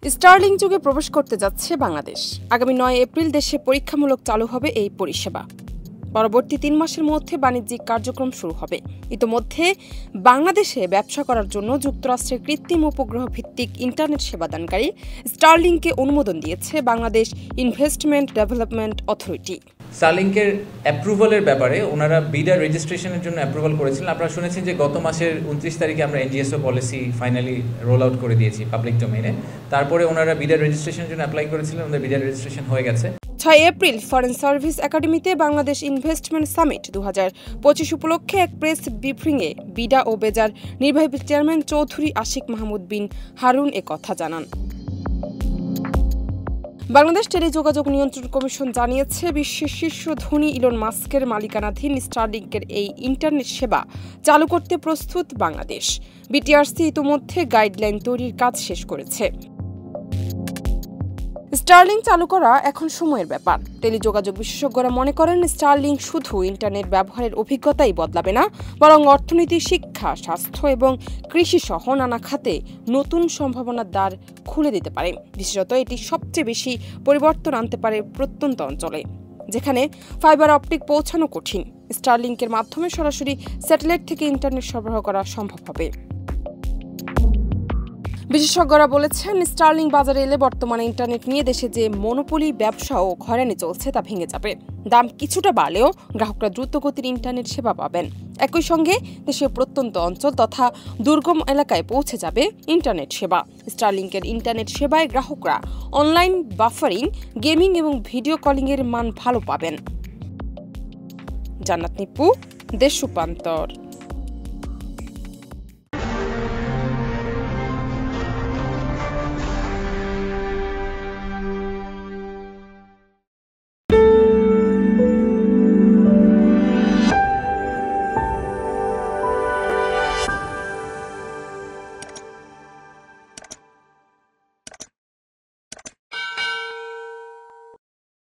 Starlink যুগে প্রবেশ করতে যাচ্ছে বাংলাদেশ। আগামী ৯ এপ্রিল দেশে পরীক্ষামূলক চালু হবে এই পরিষেবা। পরবর্তী ৩ মাসের মধ্যে বাণিজ্যিক কার্যক্রম শুরু হবে। ইতোমধ্যে বাংলাদেশে ব্যবসা করার জন্য যুক্তরাষ্ট্রের কৃত্রিম উপগ্রহ ভিত্তিক ইন্টারনেট সেবাদানকারী স্টারলিংককে অনুমোদন দিয়েছে বাংলাদেশ ইনভেস্টমেন্ট ডেভেলপমেন্ট অথরিটি। স্টারলিংকের অ্যাপ্রুভালের ব্যাপারে ওনারা বিডার রেজিস্ট্রেশনের জন্য অ্যাপ্রুভাল করেছিলেন। আপনারা শুনেছেন যে গত মাসের 29 তারিখে আমরা এনজিএসও পলিসি ফাইনালি রোল আউট করে দিয়েছি পাবলিক ডোমেইনে। তারপরে ওনারা বিডার রেজিস্ট্রেশনের জন্য অ্যাপ্লাই করেছিলেন, ওদের বিডার রেজিস্ট্রেশন হয়ে গেছে। ৬ এপ্রিল ফরেন সার্ভিস একাডেমিতে বাংলাদেশ ইনভেস্টমেন্ট সামিট ২০২৫ উপলক্ষে এক প্রেস ব্রিফিংয়ে বিডা ও বেজার নির্বাহী চেয়ারম্যান চৌধুরী আশিক মাহমুদ বিন হারুন কথা জানান। বাংলাদেশ টেলিযোগাযোগ নিয়ন্ত্রণ কমিশন জানিয়েছে, বিশ্বের শীর্ষ ধনী ইলন মাস্কের মালিকানাধীন স্টারলিংকের এই ইন্টারনেট সেবা চালু করতে প্রস্তুত বাংলাদেশ। বিটিআরসি ইতোমধ্যে গাইডলাইন তৈরির কাজ শেষ করেছে। স্টারলিংক চালু করা এখন সময়ের ব্যাপার। টেলিযোগাযোগ বিশেষজ্ঞরা মনে করেন, স্টারলিংক শুধু ইন্টারনেট ব্যবহারের অভিজ্ঞতাই বদলাবে না, বরং অর্থনীতি, শিক্ষা, স্বাস্থ্য এবং কৃষি সহ নানা খাতে নতুন সম্ভাবনার দ্বার খুলে দিতে পারে। বিশেষত এটি সবচেয়ে বেশি পরিবর্তন আনতে পারে প্রত্যন্ত অঞ্চলে, যেখানে ফাইবার অপটিক পৌঁছানো কঠিন। স্টারলিংকের মাধ্যমে সরাসরি স্যাটেলাইট থেকে ইন্টারনেট সরবরাহ করা সম্ভব হবে। বিশেষজ্ঞরা বলেছেন, স্টারলিংক বাজারে এলে বর্তমানে ইন্টারনেট নিয়ে দেশে যে মনোপলি ব্যবসা ও হয়রানি চলছে তা ভেঙে যাবে। দাম কিছুটা বাড়লেও গ্রাহকরা দ্রুতগতির ইন্টারনেট সেবা পাবেন। একই সঙ্গে দেশের প্রত্যন্ত অঞ্চল তথা দুর্গম এলাকায় পৌঁছে যাবে ইন্টারনেট সেবা। স্টারলিংকের ইন্টারনেট সেবায় গ্রাহকরা অনলাইন বাফারিং, গেমিং এবং ভিডিও কলিং এর মান ভালো পাবেন। জান্নাত নিপু, দেশ রূপান্তর।